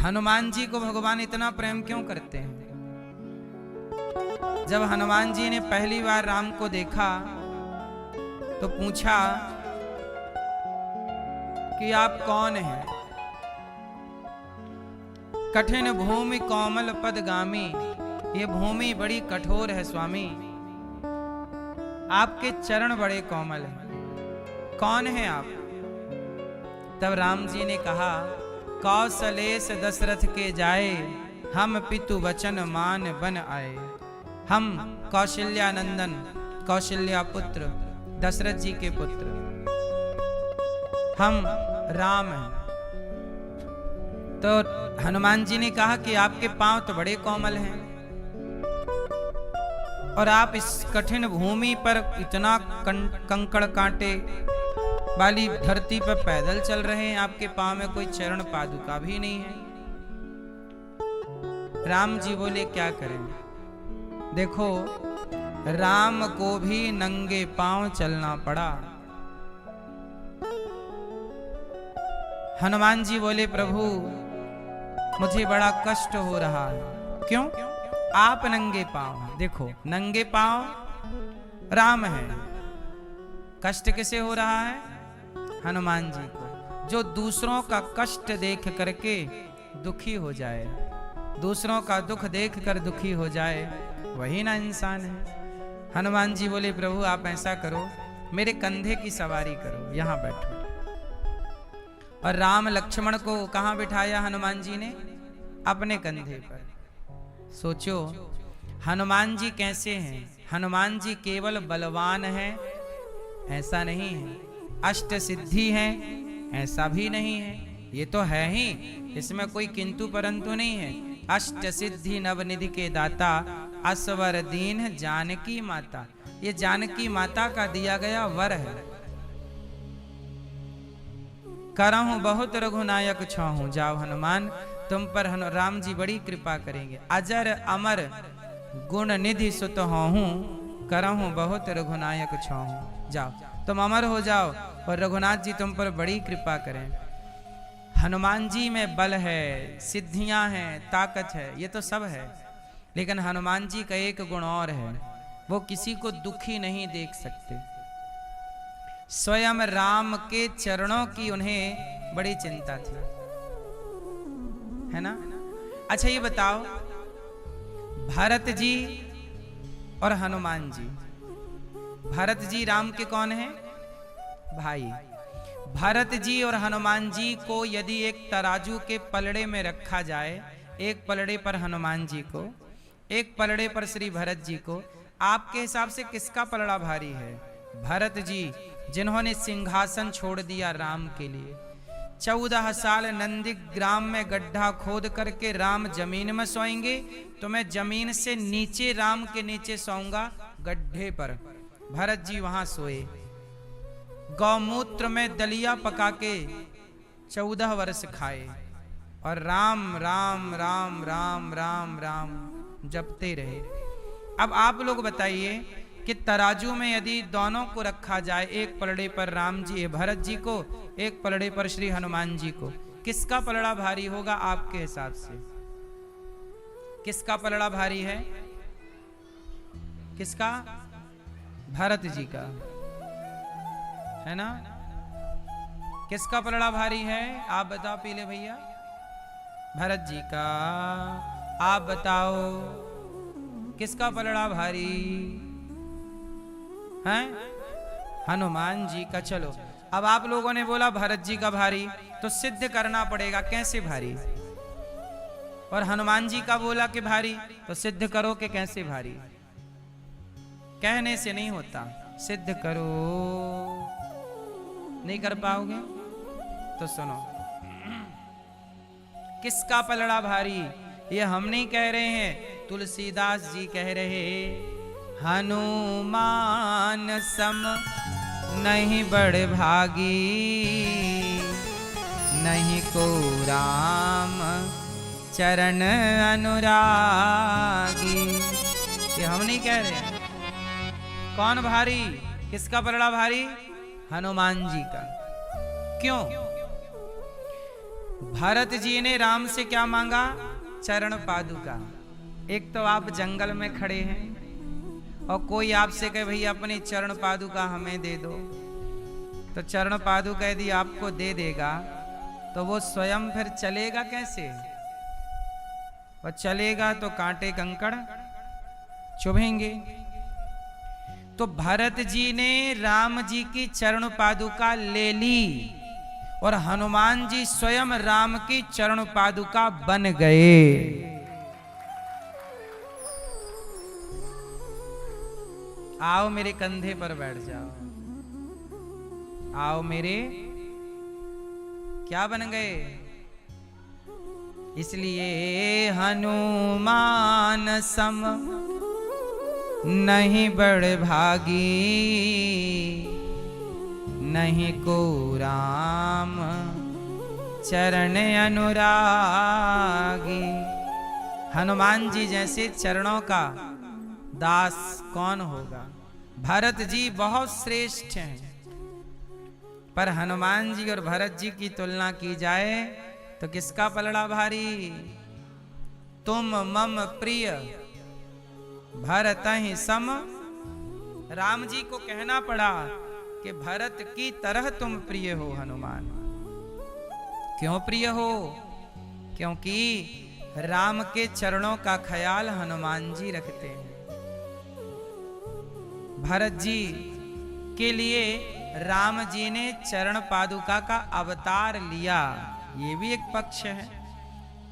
हनुमान जी को भगवान इतना प्रेम क्यों करते हैं? जब हनुमान जी ने पहली बार राम को देखा तो पूछा कि आप कौन हैं? कठिन भूमि कोमल पदगामी, ये भूमि बड़ी कठोर है स्वामी, आपके चरण बड़े कोमल हैं, कौन हैं आप? तब राम जी ने कहा, कौशलेश दशरथ के जाए, हम पितु वचन मान बन आए। हम कौशल्या नंदन, कौशल्या पुत्र, दशरथ जी के पुत्र, हम राम हैं। तो हनुमान जी ने कहा कि आपके पांव तो बड़े कोमल हैं और आप इस कठिन भूमि पर इतना कंकड़ कांटे वाली धरती पर पैदल चल रहे हैं, आपके पांव में कोई चरण पादुका भी नहीं है। राम जी बोले क्या करें? देखो, राम को भी नंगे पांव चलना पड़ा। हनुमान जी बोले, प्रभु मुझे बड़ा कष्ट हो रहा है। क्यों? आप नंगे पांव हैं। देखो, नंगे पांव राम है, कष्ट किसे हो रहा है? हनुमान जी को। जो दूसरों का कष्ट देख करके दुखी हो जाए, दूसरों का दुख देख कर दुखी हो जाए, वही ना इंसान है। हनुमान जी बोले, प्रभु आप ऐसा करो, मेरे कंधे की सवारी करो, यहां बैठो। और राम लक्ष्मण को कहां बिठाया हनुमान जी ने? अपने कंधे पर। सोचो, हनुमान जी कैसे हैं? हनुमान जी केवल बलवान हैं ऐसा नहीं है, अष्ट सिद्धि हैं ऐसा भी नहीं है। ये तो है ही, इसमें कोई किंतु परंतु नहीं है। अष्ट सिद्धि नवनिधि के दाता, असवर दीन जानकी माता, ये जानकी माता का दिया गया वर है। करहूं बहुत रघुनायक छाहूं, जाओ हनुमान तुम पर राम जी बड़ी कृपा करेंगे। अजर अमर गुण निधि सुत हूं, करहूं बहुत रघुनायक छाहूं, जाओ तुम अमर हो जाओ और रघुनाथ जी तुम पर बड़ी कृपा करें। हनुमान जी में बल है, सिद्धियां हैं, ताकत है, ये तो सब है, लेकिन हनुमान जी का एक गुण और है, वो किसी को दुखी नहीं देख सकते। स्वयं राम के चरणों की उन्हें बड़ी चिंता थी, है ना? अच्छा ये बताओ, भरत जी और हनुमान जी, भरत जी राम के कौन हैं? भाई। भरत जी और हनुमान जी को यदि एक तराजू के पलड़े में रखा जाए, एक पलड़े पर हनुमान जी को, एक पलड़े पर श्री भरत जी को, आपके हिसाब से किसका पलड़ा भारी है? भरत जी, जिन्होंने सिंहासन छोड़ दिया राम के लिए। 14 साल नंदीग्राम में गड्ढा खोद करके राम जमीन में सोएंगे, तो मैं जमीन से नीचे राम के नीचे सोऊंगा गड्ढे पर। भरत जी वहां सोए, गौमूत्र में दलिया पका के 14 वर्ष खाए और राम राम राम राम राम राम जपते रहे। अब आप लोग बताइए कि तराजू में यदि दोनों को रखा जाए, एक पलड़े पर राम जी भरत जी को, एक पलड़े पर श्री हनुमान जी को, किसका पलड़ा भारी होगा आपके हिसाब से? किसका पलड़ा भारी है? किसका? भरत जी का, है ना? किसका पलड़ा भारी है? आप बताओ पीले भैया। भरत जी का। आप बताओ किसका पलड़ा भारी है? हनुमान जी का। चलो, अब आप लोगों ने बोला भरत जी का भारी, तो सिद्ध करना पड़ेगा कैसे भारी, और हनुमान जी का बोला कि भारी, तो सिद्ध करो कि कैसे भारी। कहने से नहीं होता, सिद्ध करो। नहीं कर पाओगे तो सुनो, किसका पलड़ा भारी ये हम नहीं कह रहे हैं, तुलसीदास जी कह रहे। हनुमान सम नहीं बड़ भागी, नहीं को राम चरण अनुरागी। ये हम नहीं कह रहे हैं। कौन भारी? किसका पलड़ा भारी? हनुमान जी का। क्यों? भरत जी ने राम से क्या मांगा? चरण पादुका। एक तो आप जंगल में खड़े हैं और कोई आपसे कहे भैया अपनी चरण पादुका हमें दे दो, तो चरण पादुका यदि आपको दे देगा तो वो स्वयं फिर चलेगा कैसे? और चलेगा तो कांटे कंकड़ चुभेंगे। तो भरत जी ने राम जी की चरण पादुका ले ली और हनुमान जी स्वयं राम की चरण पादुका बन गए। आओ मेरे कंधे पर बैठ जाओ, आओ मेरे, क्या बन गए? इसलिए हनुमान सम नहीं बड़ भागी, नहीं को राम चरण अनुरागी। हनुमान जी जैसे चरणों का दास कौन होगा? भरत जी बहुत श्रेष्ठ हैं, पर हनुमान जी और भरत जी की तुलना की जाए तो किसका पलड़ा भारी? तुम मम प्रिय भरत ही सम। राम जी को कहना पड़ा कि भरत की तरह तुम प्रिय हो हनुमान। क्यों प्रिय हो? क्योंकि राम के चरणों का ख्याल हनुमान जी रखते हैं। भरत जी के लिए राम जी ने चरण पादुका का अवतार लिया। ये भी एक पक्ष है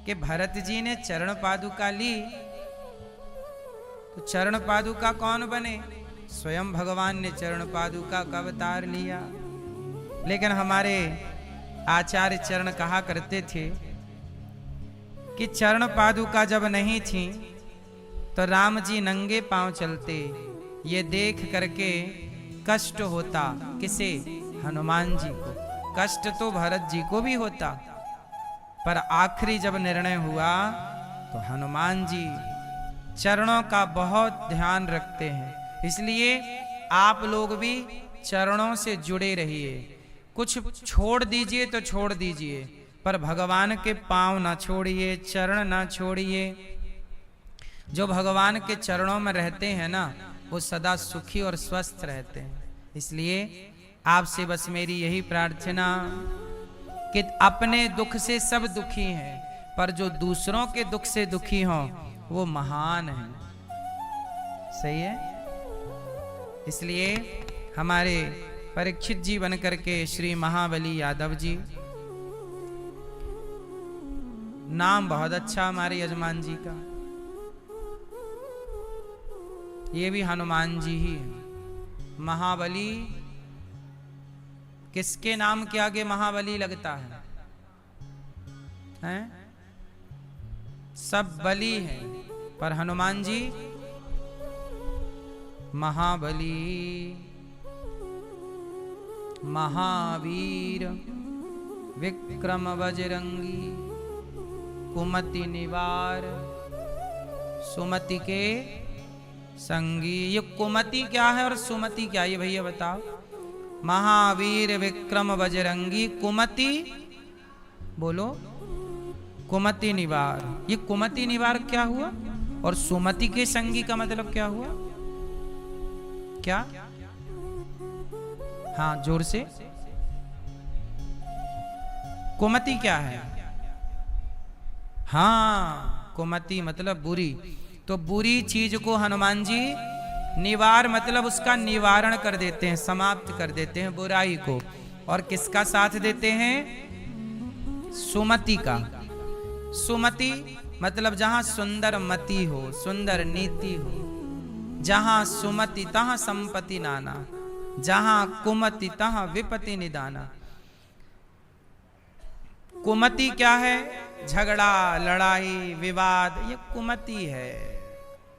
कि भरत जी ने चरण पादुका ली तो चरण पादुका कौन बने? स्वयं भगवान ने चरण पादुका का अवतार लिया। लेकिन हमारे आचार्य चरण कहा करते थे कि चरण पादुका जब नहीं थी तो राम जी नंगे पांव चलते, ये देख करके कष्ट होता। किसे? हनुमान जी को। कष्ट तो भरत जी को भी होता, पर आखिरी जब निर्णय हुआ तो हनुमान जी चरणों का बहुत ध्यान रखते हैं। इसलिए आप लोग भी चरणों से जुड़े रहिए। कुछ छोड़ दीजिए तो छोड़ दीजिए, पर भगवान के पांव ना छोड़िए, चरण ना छोड़िए। जो भगवान के चरणों में रहते हैं ना, वो सदा सुखी और स्वस्थ रहते हैं। इसलिए आपसे बस मेरी यही प्रार्थना कि अपने दुख से सब दुखी हैं, पर जो दूसरों के दुख से दुखी हों वो महान है। सही है? इसलिए हमारे परीक्षित जी बन करके श्री महाबली यादव जी, नाम बहुत अच्छा हमारे यजमान जी का, ये भी हनुमान जी ही है। महाबली, किसके नाम के आगे महाबली लगता है? हैं? सब बली है, पर हनुमान जी महाबली, महावीर, विक्रम बजरंगी, कुमति निवार, सुमति के संगी। ये कुमति क्या है और सुमति क्या है, ये भैया बताओ। महावीर, विक्रम, बजरंगी, कुमति, बोलो, कुमति निवार। ये कुमति निवार क्या हुआ और सुमति के संगी का मतलब क्या हुआ? क्या? हाँ, जोर से। कुमति क्या है? हाँ, कुमति मतलब बुरी। तो बुरी चीज को हनुमान जी निवार मतलब उसका निवारण कर देते हैं, समाप्त कर देते हैं बुराई को। और किसका साथ देते हैं? सुमति का। सुमति मतलब जहां सुंदर मति हो, सुंदर नीति हो। जहां सुमति तहां संपत्ति नाना, जहां कुमति तहां विपत्ति निदाना। कुमति क्या है? झगड़ा, लड़ाई, विवाद, ये कुमति है।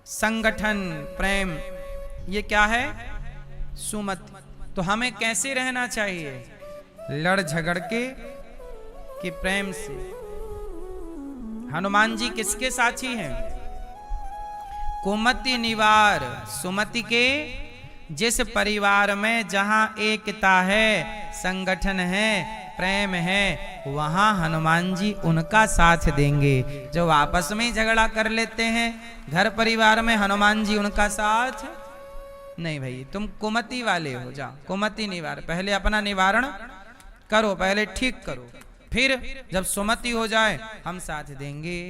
संगठन, प्रेम, ये क्या है? सुमति। तो हमें कैसे रहना चाहिए? लड़ झगड़ के कि प्रेम से? हनुमान जी किसके साथी हैं? कुमति निवार, सुमति के। जिस परिवार में जहां एकता है, संगठन है, प्रेम है, वहां हनुमान जी उनका साथ देंगे। जो आपस में ही झगड़ा कर लेते हैं घर परिवार में, हनुमान जी उनका साथ नहीं। भाई तुम कुमति वाले हो, जाओ कुमति निवार, पहले अपना निवारण करो, पहले ठीक करो, फिर जब सुमति हो जाए हम साथ देंगे।